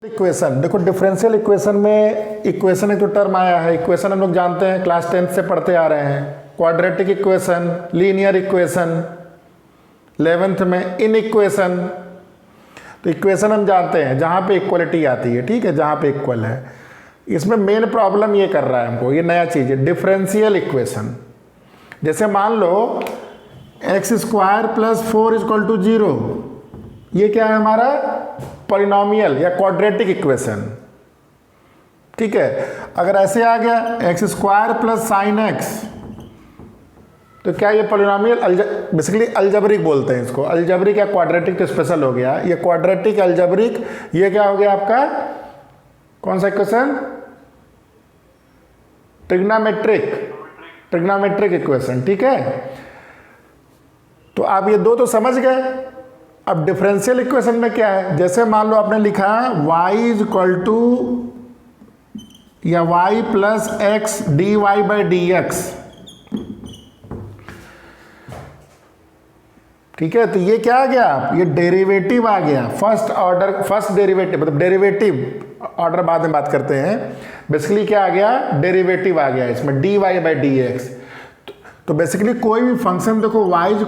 Equation देखो, differential equation में equation एक तो टर्म आया है। इक्वेशन हम लोग जानते हैं, क्लास 10 से पढ़ते आ रहे हैं। Quadratic equation, linear equation, 11th में इन इक्वेशन। तो इक्वेशन हम जानते हैं जहाँ पे इक्वलिटी आती है, ठीक है, जहाँ पे इक्वल है। इसमें मेन प्रॉब्लम ये कर रहा है हमको, ये नया चीज़ है, डिफरेंशियल इक्वेशन। जैसे मान लो x² + 4 = 0, ये क्या है हमारा पॉलिनोमियल या क्वाड्रेटिक इक्वेशन, ठीक है। अगर ऐसे आ गया x² + sin x, तो क्या ये पॉलिनोमियल बेसिकली अलजेब्रिक बोलते हैं इसको। अलजेब्रिक या क्वाड्रेटिक तो स्पेशल हो गया, ये क्वाड्रेटिक अलजेब्रिक, ये क्या हो गया आपका कौन सा इक्वेशन, ट्रिग्नोमेट्रिक इक्वेशन, ठीक है। तो आप ये दो तो समझ गए। अब डिफरेंशियल इक्वेशन में क्या है, जैसे मान लो आपने लिखा y = या y + x dy/dx, ठीक है। तो ये क्या आ गया, ये डेरिवेटिव आ गया, फर्स्ट डेरिवेटिव, मतलब डेरिवेटिव ऑर्डर बाद में बात करते हैं। बेसिकली क्या आ गया, डेरिवेटिव आ गया इसमें dy/dx। तो बेसिकली कोई भी फंक्शन देखो y =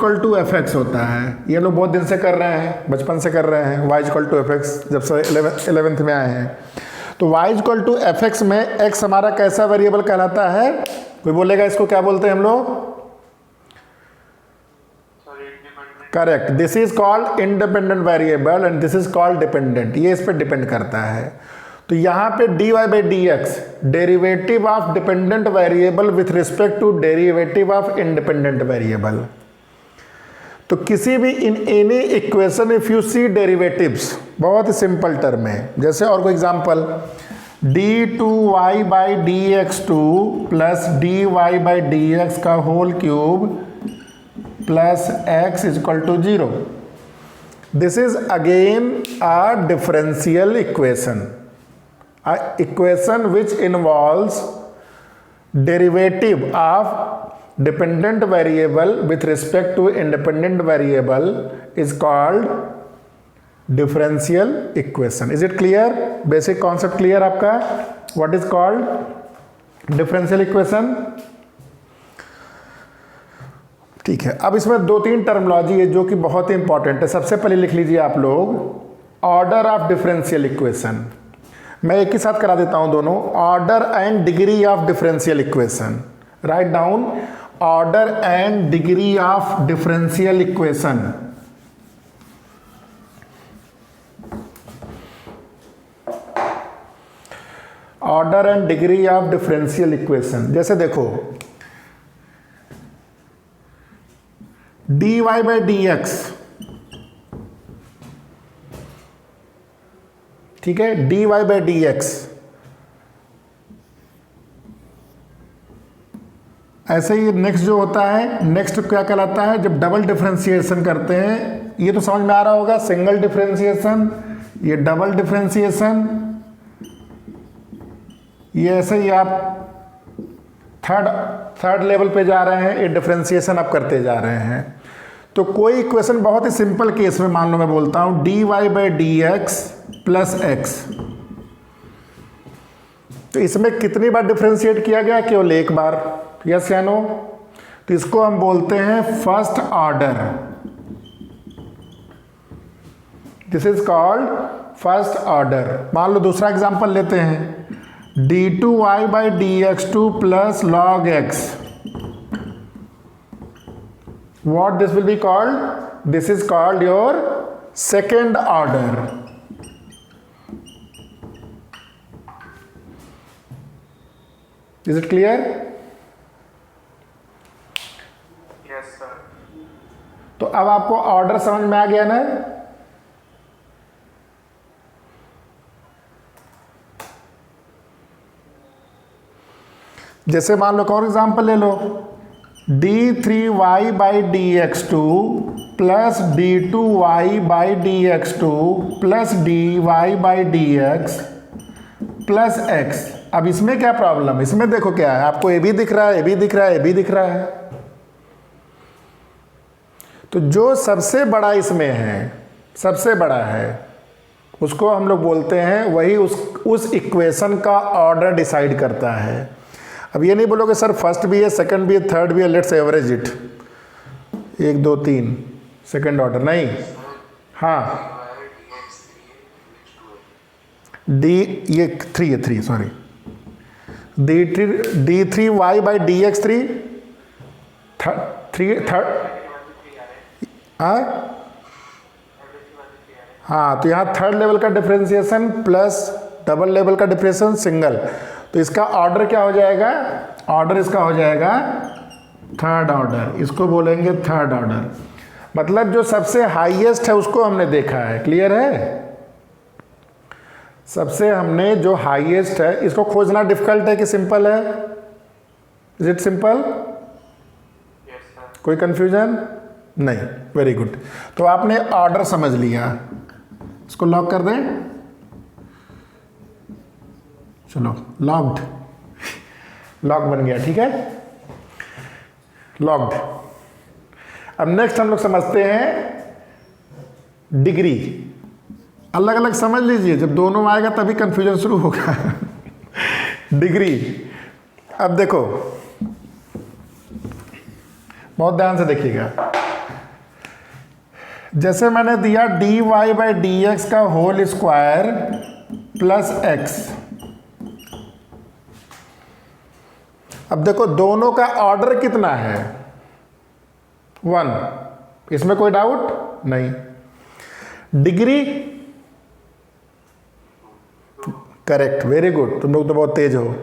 fx होता है, ये लोग बहुत दिन से कर रहे हैं, बचपन से कर रहे हैं y = fx, जब से 11th में आए हैं। तो y = fx में x हमारा कैसा वेरिएबल कहलाता है, कोई बोलेगा इसको क्या बोलते हैं हम लोग, correct, this is called independent variable and this is called dependent, ये इस पर डिपेंड करता है। तो यहाँ पे dy/dx derivative of dependent variable with respect to derivative of independent variable. तो किसी भी in any equation if you see derivatives, बहुत ही सिंपल टर्म है। जैसे और कोई एग्जांपल, d2y/dx2 + dy/dx का whole cube + x = 0। This is again a differential equation, a equation which involves derivative of dependent variable with respect to independent variable is called differential equation. Is it clear? Basic concept clear आपका, what is called differential equation? ठीक है। अब इसमें 2-3 terminology है जो कि बहुत ही इंपॉर्टेंट है। सबसे पहले लिख लीजिए आप लोग, ऑर्डर ऑफ डिफरेंशियल इक्वेशन। मैं एक ही साथ करा देता हूं दोनों, order and degree of differential equation. Write down, order and degree of differential equation. Order and degree of differential equation, जैसे देखो dy/dx, ठीक है, dy/dx ऐसे ही नेक्स्ट जो होता है, नेक्स्ट क्या कहलाता है, जब डबल डिफरेंशिएशन करते हैं, ये तो समझ में आ रहा होगा, सिंगल डिफरेंशिएशन, ये डबल डिफरेंशिएशन, ये ऐसे ही आप थर्ड लेवल पे जा रहे हैं, ये डिफरेंशिएशन आप करते जा रहे हैं। तो कोई इक्वेशन बहुत ही सिंपल केस में मान लो मैं बोलता हूं dy/dx + x, तो इसमें कितनी बार डिफरेंशिएट किया गया, केवल एक बार, यस या नो। तो इसको हम बोलते हैं first order, this is called first order. मान लो दूसरा एग्जांपल लेते हैं, d2y/dx2 + log x, what this will be called, this is called your second order। Is it clear? Yes sir। तो अब आपको ऑर्डर समझ में आ गया ना। जैसे मान लो और एग्जांपल ले लो, d3y/dx2 + d2y/dx2 + dy/dx + x। अब इसमें क्या प्रॉब्लम, इसमें देखो क्या है, आपको ए भी दिख रहा है, ए भी दिख रहा है, ए भी दिख रहा है। तो जो सबसे बड़ा इसमें है, सबसे बड़ा है उसको हम लोग बोलते हैं, वही उस इक्वेशन का ऑर्डर डिसाइड करता है। अब ये नहीं बोलोगे सर फर्स्ट भी है, सेकंड भी है, थर्ड भी है, let's average it, 1 2 3 second order नहीं। हाँ डी, ये 3 है, 3 sorry, d3 y by dx3 third. हाँ तो यहाँ थर्ड लेवल का डिफरेंशिएशन प्लस डबल लेवल का डिफरेंशिएशन सिंगल, तो इसका ऑर्डर क्या हो जाएगा, ऑर्डर इसका हो जाएगा थर्ड ऑर्डर, इसको बोलेंगे थर्ड ऑर्डर। मतलब जो सबसे हाईएस्ट है उसको हमने देखा है, क्लियर है। सबसे हमने जो हाईएस्ट है, इसको खोजना डिफिकल्ट है कि सिंपल है, इज इट सिंपल, कोई कंफ्यूजन नहीं, वेरी गुड। तो आपने ऑर्डर समझ लिया, इसको लॉक कर दें, चलो लॉक्ड, लॉक बन गया, ठीक है, लॉक्ड। अब नेक्स्ट हम लोग समझते हैं डिग्री। अलग अलग समझ लीजिए, जब दोनों आएगा तभी कंफ्यूजन शुरू होगा। डिग्री, अब देखो बहुत ध्यान से देखिएगा, जैसे मैंने दिया dy बाई dx का होल स्क्वायर प्लस x। अब देखो दोनों का ऑर्डर कितना है, 1, इसमें कोई डाउट नहीं। डिग्री, करेक्ट, वेरी गुड, तुम लोग तो बहुत तेज हो।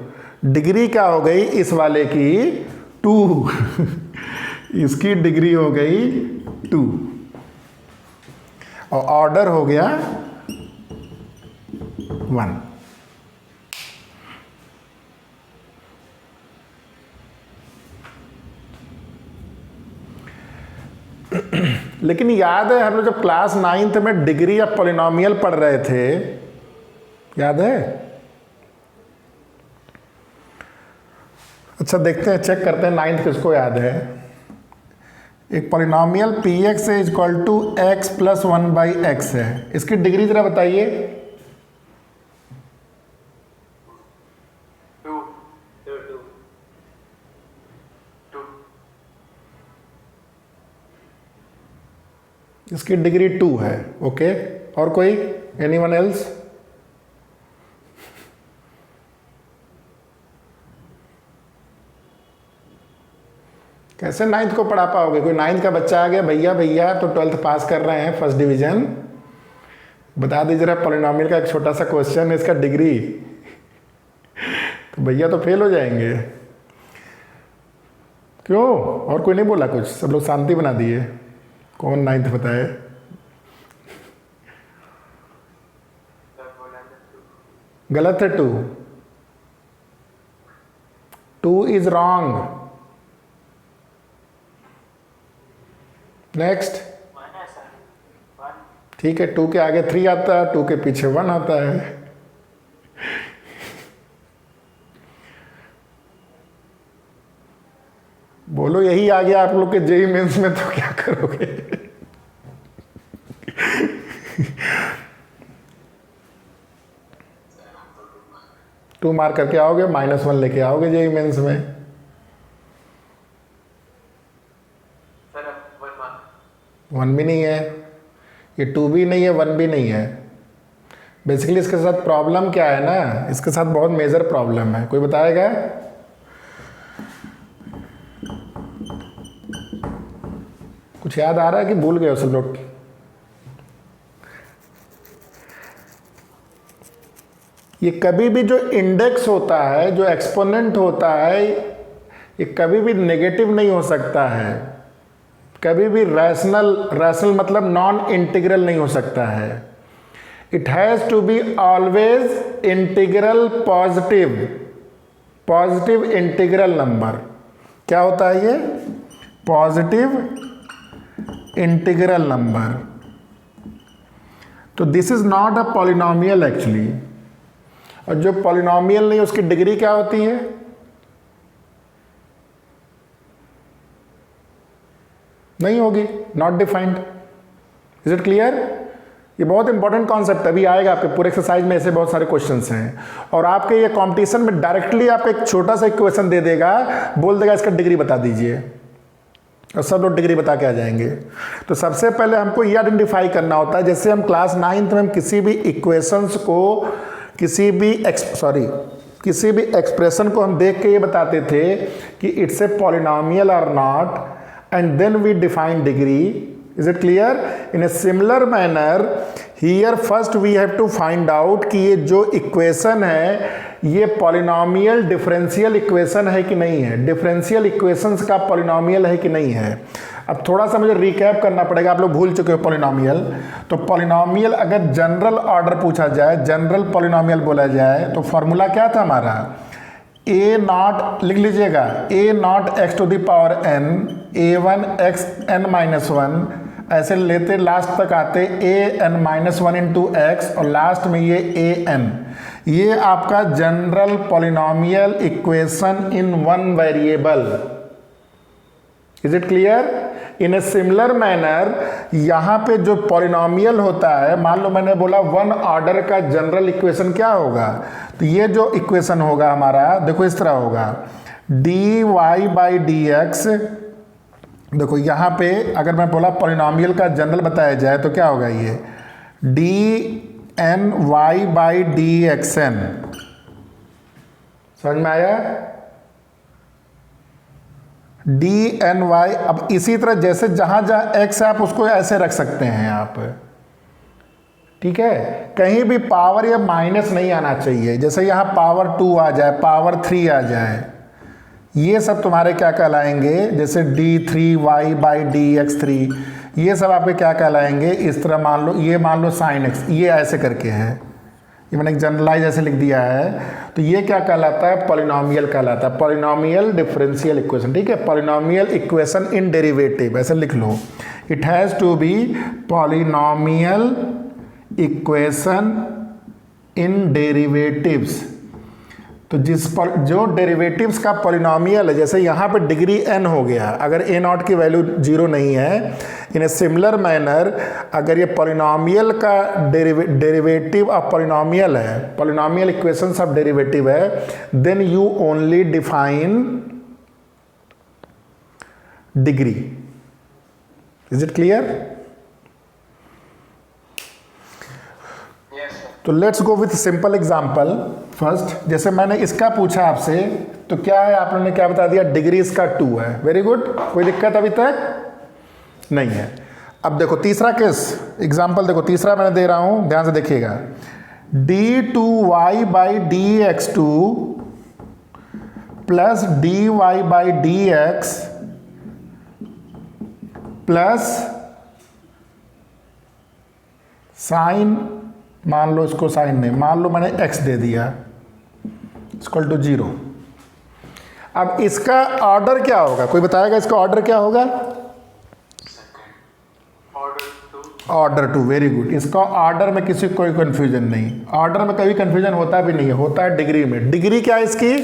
डिग्री क्या हो गई इस वाले की 2, इसकी डिग्री हो गई 2 और ऑर्डर हो गया 1। लेकिन याद है हम लोग जब क्लास 9th में डिग्री या पॉलिनोमियल पढ़ रहे थे, याद है। अच्छा देखते हैं, चेक करते हैं 9th किसको याद है। एक polynomial p x is equal to x plus 1 by x है, इसकी डिग्री जरा बताइए। 2। इसकी डिग्री 2 है, ओके। और कोई, एनीवन एल्स? कैसे 9th को पढ़ा पाओगे? कोई 9th का बच्चा आ गया, भैया भैया तो 12th पास कर रहे हैं, फर्स्ट डिवीजन, बता दीजिए जरा पॉलिनोमियल का एक छोटा सा क्वेश्चन है, इसका डिग्री। तो भैया तो फेल हो जाएंगे। क्यों? और कोई नहीं बोला कुछ? सब लोग शांति बना दिए। कौन 9th बताए? गलत है 2। 2 इज रॉन्ग। नेक्स्ट, ठीक है, 2 के आगे 3 आता है, 2 के पीछे 1 आता है। बोलो यही आ गया आप लोग के जेईई मेंस में, तो क्या करोगे? टू मार्क करके आओगे, -1 लेके आओगे जेईई मेंस में। सर 1 भी नहीं है, ये 2 भी नहीं है, 1 भी नहीं है। बेसिकली इसके साथ प्रॉब्लम क्या है ना, इसके साथ बहुत मेजर प्रॉब्लम है। कोई बताएगा? कुछ याद आ रहा है कि भूल गए हो सब लोग? ये कभी भी जो इंडेक्स होता है, जो एक्सपोनेंट होता है, ये कभी भी नेगेटिव नहीं हो सकता है, कभी भी रैशनल मतलब नॉन इंटीग्रल नहीं हो सकता है। It has to be always integral positive integral number. क्या होता है ये? Positive integral number. तो this is not a polynomial actually. और जो पॉलिनोमियल नहीं, उसकी डिग्री क्या होती है? नहीं होगी, not defined. Is it clear? ये बहुत इंपॉर्टेंट कॉन्सेप्ट अभी आएगा आपके पूरे एक्सरसाइज में, ऐसे बहुत सारे क्वेश्चंस हैं। और आपके ये कंपटीशन में डायरेक्टली आपको एक छोटा सा इक्वेशन दे देगा, बोल देगा इसका डिग्री बता दीजिए, और सब लोग डिग्री बता के आ जाएंगे। तो सबसे पहले हमको ये आइडेंटिफाई करना होता है, जैसे हम क्लास 9th में हम किसी भी इक्वेशंस को, किसी भी एक्सप्रेशन को हम देख के ये बताते थे कि इट्स ए पॉलिनोमियल और not, and then we define degree. Is it clear? In a similar manner here first we have to find out कि ये जो इक्वेशन है ये पॉलिनोमियल डिफरेंशियल इक्वेशन है कि नहीं है, डिफरेंशियल इक्वेशंस का पॉलिनोमियल है कि नहीं है। अब थोड़ा सा मुझे रिकैप करना पड़ेगा, आप लोग भूल चुके हो पॉलिनोमियल। तो पॉलिनोमियल अगर जनरल ऑर्डर पूछा जाए, जनरल पॉलिनोमियल बोला जाए, तो फॉर्मूला क्या था हमारा? ए नॉट, लिख लीजिएगा, a nought x to the power n, a one x n minus one, ऐसे लेते लास्ट तक आते a n minus one into x, और लास्ट में ये ए एन। ये आपका general polynomial equation in one variable. Is it clear? In a similar manner यहाँ पे जो पॉलिनोमियल होता है, मान लो मैंने बोला वन ऑर्डर का जनरल इक्वेशन क्या होगा, तो ये जो इक्वेशन होगा हमारा, देखो इस तरह होगा, d y by d x. देखो यहाँ पे अगर मैं बोला पॉलिनोमियल का जनरल बताया जाए तो क्या होगा, ये d n y by d x n. समझ में आया? D n y. अब इसी तरह जैसे जहां जहां एक्स है आप उसको ऐसे रख सकते हैं आप, ठीक है? कहीं भी पावर या माइनस नहीं आना चाहिए, जैसे यहाँ पावर 2 आ जाए, पावर 3 आ जाए, ये सब तुम्हारे क्या कहलाएंगे? जैसे d3 y by d x 3, ये सब आपके क्या कहलाएंगे? इस तरह मान लो, ये मान लो साइन एक्स, ये ऐसे करके है, ये मैंने एक जनरलाइज ऐसे लिख दिया है, तो ये क्या कहलाता है? पॉलिनोमियल कहलाता है, पॉलिनोमियल डिफरेंशियल इक्वेशन। ठीक है, पॉलिनोमियल इक्वेशन इन डेरिवेटिव, ऐसे लिख लो, it has to be polynomial equation in derivatives. तो जो डेरिवेटिव्स का पॉलिनोमियल है, जैसे यहाँ पे डिग्री n हो गया, अगर a नॉट की वैल्यू 0 नहीं है, इन ए सिमिलर मैनर अगर ये पॉलिनोमियल का डेरिवेटिव ऑफ पॉलिनोमियल है, पॉलिनोमियल इक्वेशंस ऑफ डेरिवेटिव है, then you only define degree. Is it clear? तो let's go with simple example first. जैसे मैंने इसका पूछा आपसे, तो क्या है, आप लोगों ने क्या बता दिया? डिग्री इसका 2 है। वेरी गुड, कोई दिक्कत अभी तक नहीं है। अब देखो तीसरा केस एग्जांपल, देखो तीसरा मैंने दे रहा हूं, ध्यान से देखिएगा, d2y by d x 2 plus dy by d x plus sign, मान लो इसको साइन नहीं, मान लो मैंने x दे दिया, इक्वल टू 0। अब इसका ऑर्डर क्या होगा? कोई बताएगा इसका ऑर्डर क्या होगा? ऑर्डर 2। वेरी गुड, इसका ऑर्डर में किसी कोई कंफ्यूजन नहीं, ऑर्डर में कभी कंफ्यूजन होता भी नहीं है, होता है डिग्री में। डिग्री क्या है इसकी?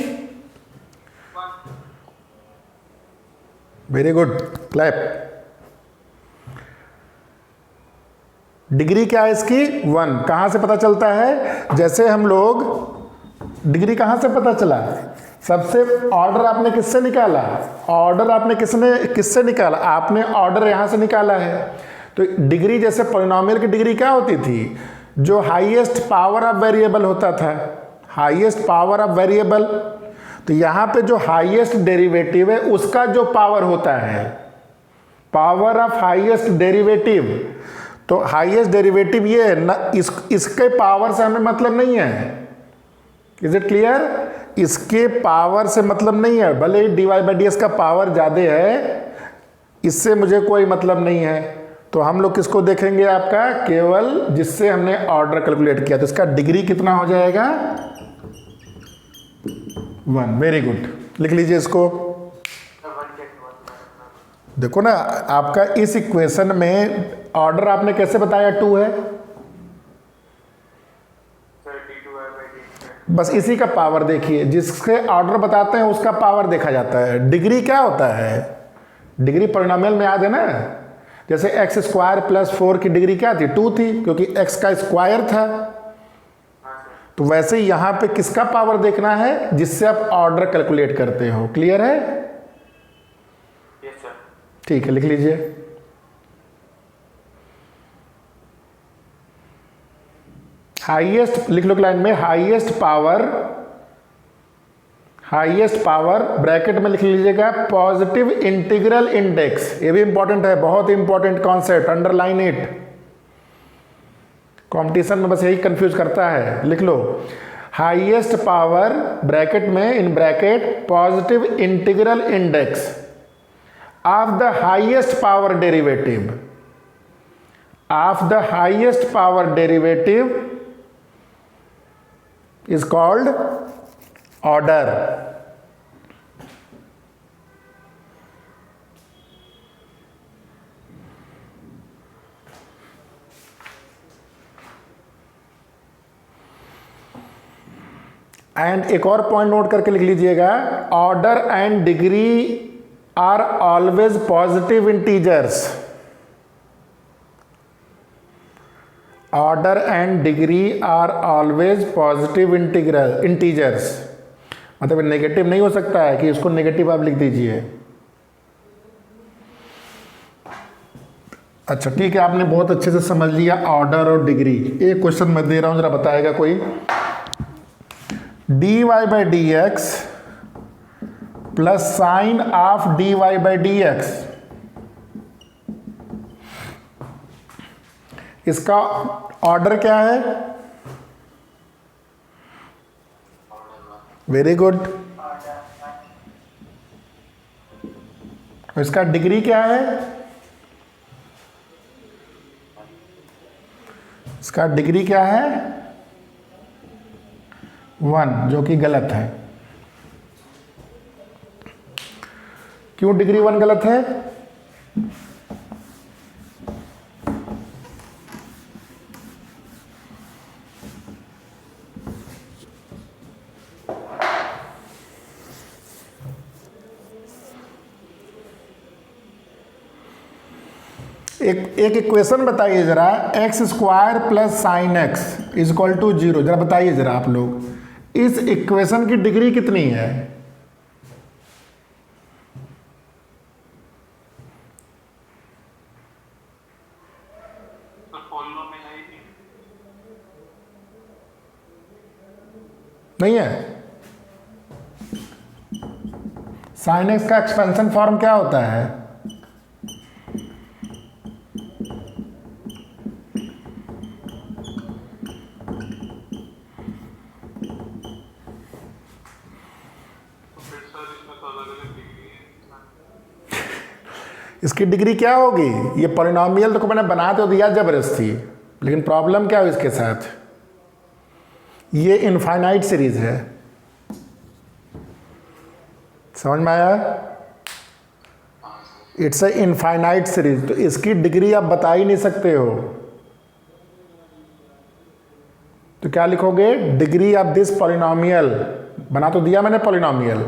Very good, clap. डिग्री क्या है इसकी? 1। कहाँ से पता चलता है? जैसे हम लोग, डिग्री कहाँ से पता चला? सबसे ऑर्डर आपने किससे निकाला? ऑर्डर आपने किससे निकाला? आपने ऑर्डर यहाँ से निकाला है। तो डिग्री, जैसे पॉलिनोमियल की डिग्री क्या होती थी? जो हाईएस्ट पावर ऑफ वेरिएबल होता था, हाईएस्ट पावर ऑफ वेरिएबल। तो यहाँ पे जो हाईएस्ट डेरिवेटिव है उसका जो पावर होता है, पावर ऑफ हाईएस्ट डेरिवेटिव। तो हाईएस्ट डेरिवेटिव ये है ना, इसके पावर से हमें मतलब नहीं है। Is it clear? इसके पावर से मतलब नहीं है, भले ही d y by d x का पावर ज़्यादा है, इससे मुझे कोई मतलब नहीं है। तो हम लोग किसको देखेंगे? आपका केवल जिससे हमने ऑर्डर कैलकुलेट किया, तो इसका डिग्री कितना हो जाएगा? 1। वेरी गुड, लिख लीजिए इसको। देखो ना, आपका इस इक्वेशन में ऑर्डर आपने कैसे बताया? 2 है, बस इसी का पावर देखिए, जिसके ऑर्डर बताते हैं उसका पावर देखा जाता है। डिग्री क्या होता है? डिग्री पॉलिनोमियल में याद है ना, जैसे एक्स स्क्वायर प्लस 4 की डिग्री क्या थी, 2 थी, क्योंकि एक्स का स्क्वायर था। हाँ सर। तो वैसे ही यहां पे किसका पावर देखना है, जिससे आप ऑर्डर कैलकुलेट करते हो। क्लियर है? Yes sir. ठीक है, लिख लीजिए। हाईएस्ट लिख लो लाइन में, हाईएस्ट पावर ब्रैकेट में लिख लीजिएगा पॉजिटिव इंटीग्रल इंडेक्स। ये भी इंपॉर्टेंट है, बहुत important concept, underline it. Competition में बस यही कंफ्यूज करता है, लिख लो हाईएस्ट पावर ब्रैकेट में, in bracket positive integral index of the highest power derivative, is called order. And एक और पॉइंट नोट करके लिख लीजिएगा, order and degree are always positive integers. Order and degree are always positive integers, मतलब negative नहीं हो सकता है कि उसको नेगेटिव आप लिख दीजिए। अच्छा ठीक है, आपने बहुत अच्छे से समझ लिया ऑर्डर और डिग्री। एक क्वेश्चन मैं दे रहा हूं, जरा बताएगा कोई। dy by d x plus sign of dy by d x, इसका ऑर्डर क्या है? Very good. इसका डिग्री क्या है? इसका डिग्री क्या है? 1, जो कि गलत है। क्यों डिग्री 1 गलत है? एक इक्वेशन बताइए जरा, x square plus sine x is equal to 0। जरा बताइए जरा आप लोग, इस इक्वेशन की डिग्री कितनी है? तो पॉलिनोमियल है ही नहीं है। साइन एक्स का एक्सपेंशन फॉर्म क्या होता है? इसकी डिग्री क्या होगी? ये पॉलिनोमियल तो मैंने बना तो दिया जबरदस्ती, लेकिन प्रॉब्लम क्या है इसके साथ? ये इनफाइनाइट सीरीज है। समझ में आया? इट्स ए इनफाइनाइट सीरीज, तो इसकी डिग्री आप बता ही नहीं सकते हो। तो क्या लिखोगे? Degree of this polynomial. बना तो दिया मैंने polynomial,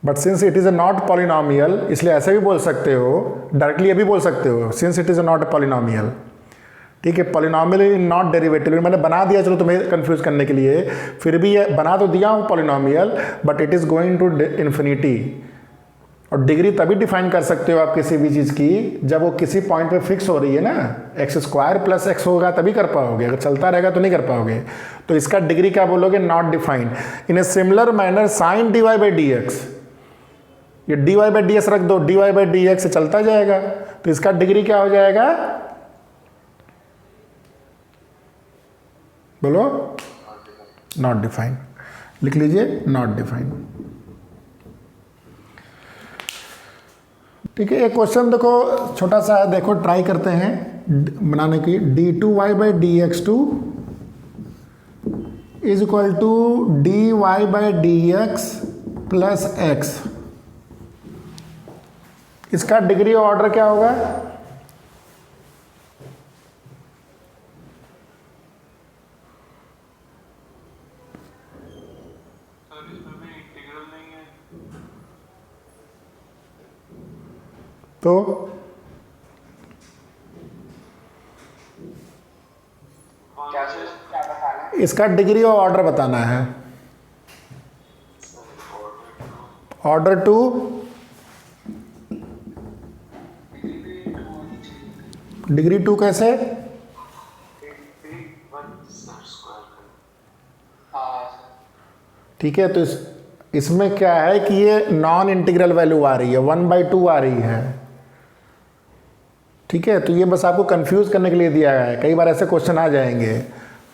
but since it is a not polynomial, इसलिए ऐसे भी बोल सकते हो, डायरेक्टली ये भी बोल सकते हो, since it is a not polynomial. ठीक है, पॉलिनोमियल इन नॉट डेरिवेटिव मैंने बना दिया, चलो तुम्हें कंफ्यूज करने के लिए, फिर भी ये बना तो दिया हूँ polynomial, but it is going to infinity. और डिग्री तभी डिफाइन कर सकते हो आप किसी भी चीज़ की, जब वो किसी पॉइंट पे फिक्स हो रही है ना। एक्स स्क्वायर प्लस एक्स होगा तभी कर पाओगे, अगर चलता रहेगा तो नहीं कर पाओगे। तो इसका डिग्री क्या बोलोगे? Not defined. In a similar manner sine d y by d x, ये d y by d x रख दो, d y by d x से चलता जाएगा, तो इसका डिग्री क्या हो जाएगा? बोलो। Not defined. लिख लीजिए नॉट डिफाइंड। ठीक है, एक क्वेश्चन देखो छोटा सा है, देखो ट्राई करते हैं बनाने की। D two y by d x two is equal to d y by d x plus x, इसका डिग्री ऑर्डर क्या होगा? सर, इसमें भी इंटीग्रल नहीं है। तो इसका डिग्री और ऑर्डर बताना है। ऑर्डर टू डिग्री टू कैसे? ठीक है, तो इसमें क्या है कि ये नॉन इंटीग्रल वैल्यू आ रही है, 1/2 आ रही है। ठीक है, तो ये बस आपको कंफ्यूज करने के लिए दिया गया है, कई बार ऐसे क्वेश्चन आ जाएंगे,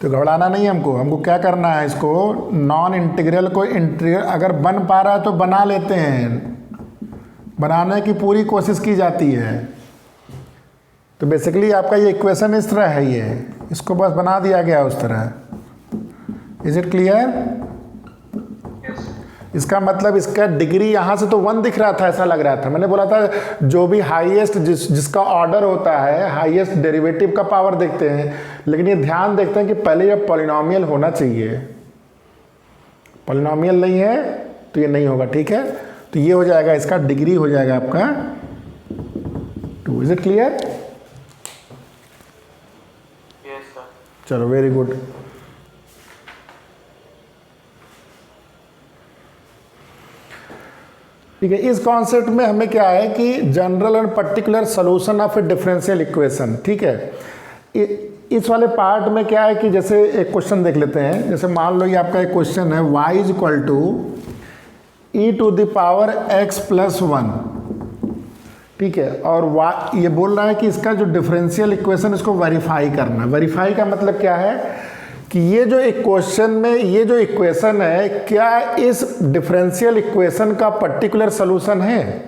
तो घबराना नहीं है हमको क्या करना है, इसको नॉन इंटीग्रल को इंटीग्रल अगर बन पा रहा है तो बना लेते हैं, बनाने की पूरी कोशिश की जाती है। तो बेसिकली आपका ये इक्वेशन इस तरह है, ये इसको बस बना दिया गया उस तरह। Is it clear? इसका मतलब इसका डिग्री यहाँ से तो 1 दिख रहा था, ऐसा लग रहा था, मैंने बोला था जो भी हाईएस्ट जिसका ऑर्डर होता है, हाईएस्ट डेरिवेटिव का पावर देखते हैं, लेकिन ये ध्यान देखते हैं कि पहले ये पॉलिनॉमियल होना चाहिए, पॉलिनॉमियल नहीं है तो ये नहीं होगा। ठीक है, तो ये हो जाएगा, इसका डिग्री हो जाएगा आपका 2। Is it clear? Yes sir. चलो, वेरी गुड। ठीक है, इस कॉन्सेप्ट में हमें क्या है कि general and particular solution of A differential equation. ठीक है, इस वाले पार्ट में क्या है कि जैसे एक क्वेश्चन देख लेते हैं, जैसे मान लो ये आपका एक क्वेश्चन है, y is equal to e⁻x+1। ठीक है, और ये बोल रहा है कि इसका जो डिफरेंशियल इक्वेशन इसको वेरीफाई करना। वेरीफाई का मतलब क्या है कि ये जो इक्वेशन में ये जो इक्वेशन है, क्या इस डिफरेंशियल इक्वेशन का पर्टिकुलर सॉल्यूशन है।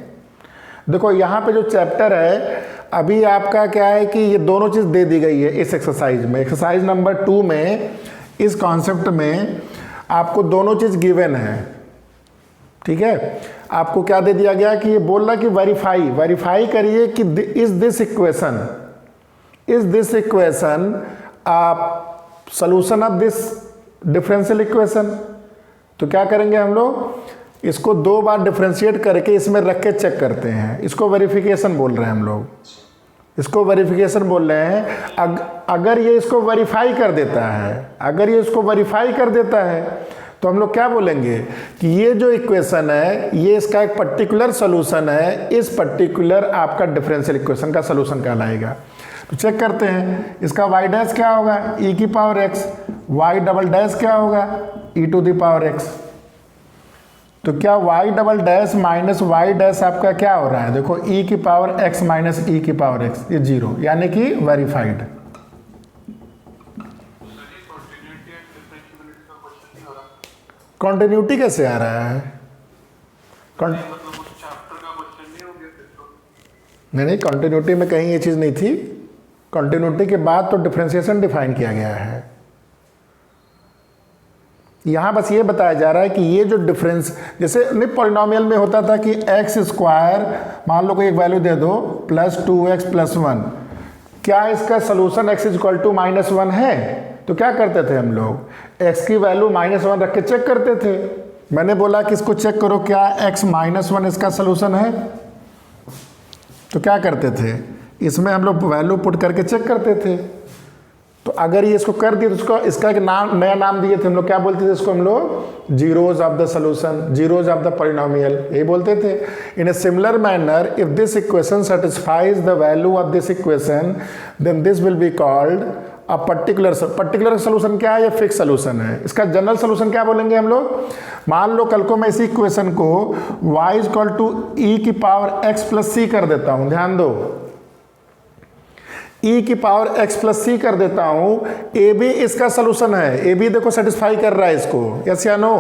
देखो यहाँ पे जो चैप्टर है, अभी आपका क्या है कि ये दोनों चीज़ दे दी गई है इस एक्सरसाइज में। एक्सरसाइज नंबर 2 में इस कॉन्सेप्ट में आपको दोनों चीज़ गिवन है। ठीक है, आपको क्या दे दिया गया कि ये बोल रहा है कि वेरीफाई करिए कि इज दिस इक्वेशन आप solution of this differential equation. तो क्या करेंगे हम लोग, इसको 2 बार डिफरेंशिएट करके इसमें रख के चेक करते हैं। इसको वेरिफिकेशन बोल रहे हैं हम लोग, इसको वेरिफिकेशन बोल रहे हैं। अगर ये इसको वेरीफाई कर देता है, अगर ये इसको वेरीफाई कर देता है तो हम लोग क्या बोलेंगे कि ये जो इक्वेशन है ये इसका एक पर्टिकुलर सॉल्यूशन है, इस पर्टिकुलर आपका डिफरेंशियल इक्वेशन का सॉल्यूशन कहलाएगा। तो चेक करते हैं, इसका y डैश क्या होगा, e⁻x, y डबल डैश क्या होगा, e⁻x। तो क्या y double dash minus y dash आपका क्या हो रहा है, देखो e⁻x माइनस e⁻x, ये 0, यानी कि वेरीफाइड। कॉन्टिन्यूटी कैसे आ रहा है? नहीं, कॉन्टिन्यूटी में कहीं ये चीज़ नहीं थी। कॉन्टिन्यूटी के बाद तो डिफरेंशिएशन डिफाइन किया गया है। यहाँ बस ये बताया जा रहा है कि ये जो डिफरेंस, जैसे नहीं पॉलिनॉमियल में होता था कि x², मान लो कोई एक वैल्यू दे दो, +2x+1, क्या इसका सोल्यूशन x = -1 है? तो क्या करते थे हम लोग, x की वैल्यू -1 रख के चेक करते थे। मैंने बोला कि इसको चेक करो, क्या x -1 इसका सोल्यूशन है? तो क्या करते थे, इसमें हम लोग वैल्यू पुट करके चेक करते थे। तो अगर ये इसको कर दिया तो इसको इसका एक नया नाम दिए थे हम लोग, क्या बोलते थे इसको हम लोग, zeros of the solution, zeros of the polynomial, यही बोलते थे। In a similar manner if this equation satisfies the value of this equation then this will be called a particular solution. क्या है, ये फिक्स सोल्यूशन है। इसका general solution क्या बोलेंगे हम लोग, मान लो कल को मैं इसी इक्वेशन को y = e⁻x+c कर देता हूं, ध्यान दो, e⁻x+c कर देता हूं, ए बी इसका सोल्यूशन है, ए बी देखो सेटिस्फाई कर रहा है इसको, यस या नो?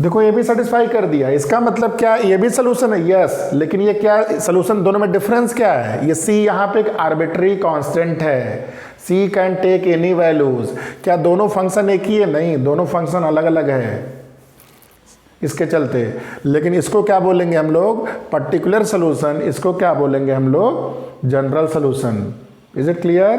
देखो ये भी सेटिस्फाई कर दिया, इसका मतलब क्या, ये भी सोल्यूशन है, यस। लेकिन ये क्या सोल्यूशन, दोनों में डिफरेंस क्या है, ये c यहाँ पे एक आर्बिट्री कांस्टेंट है, c can take any values. क्या दोनों फंक्शन एक ही है? नहीं, दोनों फंक्शन अलग अलग है इसके चलते। लेकिन इसको क्या बोलेंगे हम लोग, पर्टिकुलर सोल्यूशन, इसको क्या बोलेंगे हम लोग, general solution. Is it clear?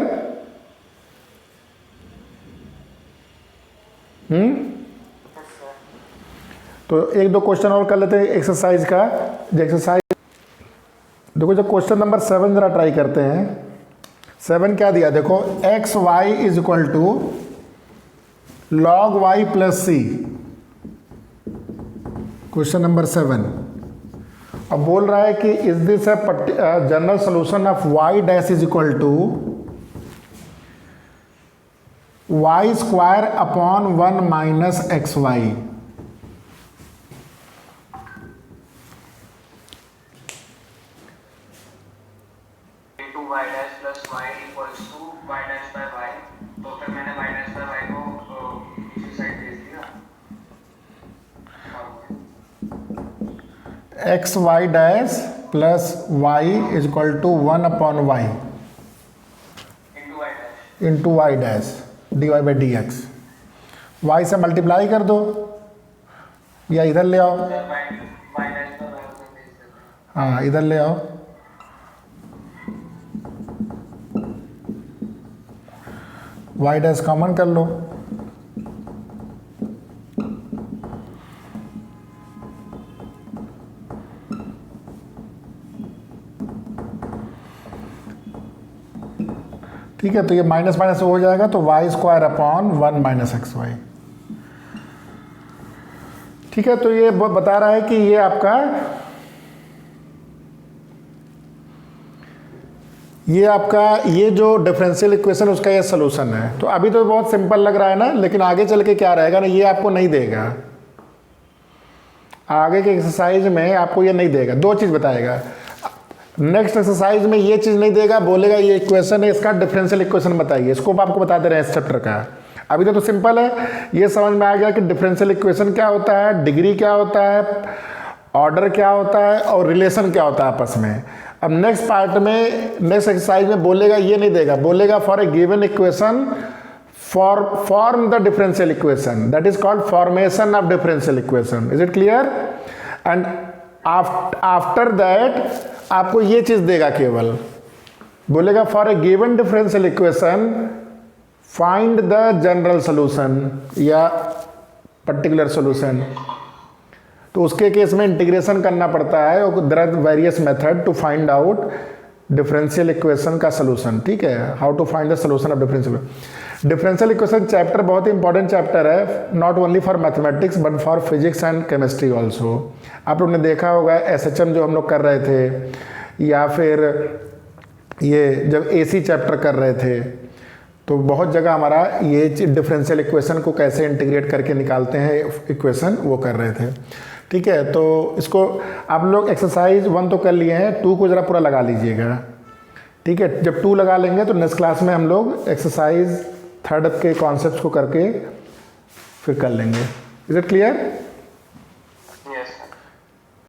तो एक दो क्वेश्चन और कर लेते हैं एक्सरसाइज का। जो एक्सरसाइज देखो, जो क्वेश्चन नंबर 7 जरा ट्राई करते हैं। 7 क्या दिया देखो, x y is equal to log y plus c, question number 7। अब बोल रहा है कि is this a general solution of y dash is equal to y square upon 1 minus x y. Two y dash plus y equals to y dash by y, तो फिर मैंने Y dash by Y को दूसरी side भेज दिया। X y dash plus y is equal to 1 upon y into y dash d y by d x. वाई से multiply कर दो या इधर ले आओ, वाई डैश बाय वाई को भेज देते हैं। हाँ इधर ले आओ। वाई डैश कॉमन कर लो, ठीक है। तो ये माइनस माइनस हो जाएगा, तो y square upon 1 minus x y, ठीक है। तो ये बता रहा है कि ये आपका ये जो डिफरेंशियल इक्वेशन उसका ये सोल्यूशन है। तो अभी तो बहुत सिंपल लग रहा है ना, लेकिन आगे चल के क्या रहेगा ना, ये आपको नहीं देगा। आगे के एक्सरसाइज में आपको ये नहीं देगा, दो चीज़ बताएगा। नेक्स्ट एक्सरसाइज में ये चीज़ नहीं देगा, बोलेगा ये इक्वेशन है, इसका डिफरेंशियल इक्वेशन बताइए। स्कोप आपको बता दे रहे हैं इस चैप्टर का। अभी तो सिंपल है, ये समझ में आ गया कि डिफरेंशियल इक्वेशन क्या होता है, डिग्री क्या होता है, ऑर्डर क्या होता है और रिलेशन क्या होता है आपस में। अब नेक्स्ट पार्ट में, नेक्स्ट एक्सरसाइज में बोलेगा ये नहीं देगा, बोलेगा for a given equation form the differential equation, that is called formation of differential equation. Is it clear? And after that आपको ये चीज देगा, केवल बोलेगा for a given differential equation find the general solution या पर्टिकुलर सोल्यूशन। तो उसके case में इंटीग्रेशन करना पड़ता है, और there are various method to find out differential equation का सोल्यूशन, ठीक है। How to find the solution of differential equation chapter बहुत ही इंपॉर्टेंट चैप्टर है, not only for mathematics but for physics and chemistry also. आप लोग ने देखा होगा SHM जो हम लोग कर रहे थे, या फिर ये जब AC चैप्टर कर रहे थे, तो बहुत जगह हमारा ये डिफरेंशियल इक्वेशन को कैसे इंटीग्रेट करके निकालते हैं इक्वेशन, वो कर रहे थे, ठीक है। तो इसको आप लोग एक्सरसाइज 1 तो कर लिए हैं, 2 को ज़रा पूरा लगा लीजिएगा, ठीक है। जब 2 लगा लेंगे तो नेक्स्ट क्लास में हम लोग एक्सरसाइज 3rd के कॉन्सेप्ट्स को करके फिर कर लेंगे। Is it clear?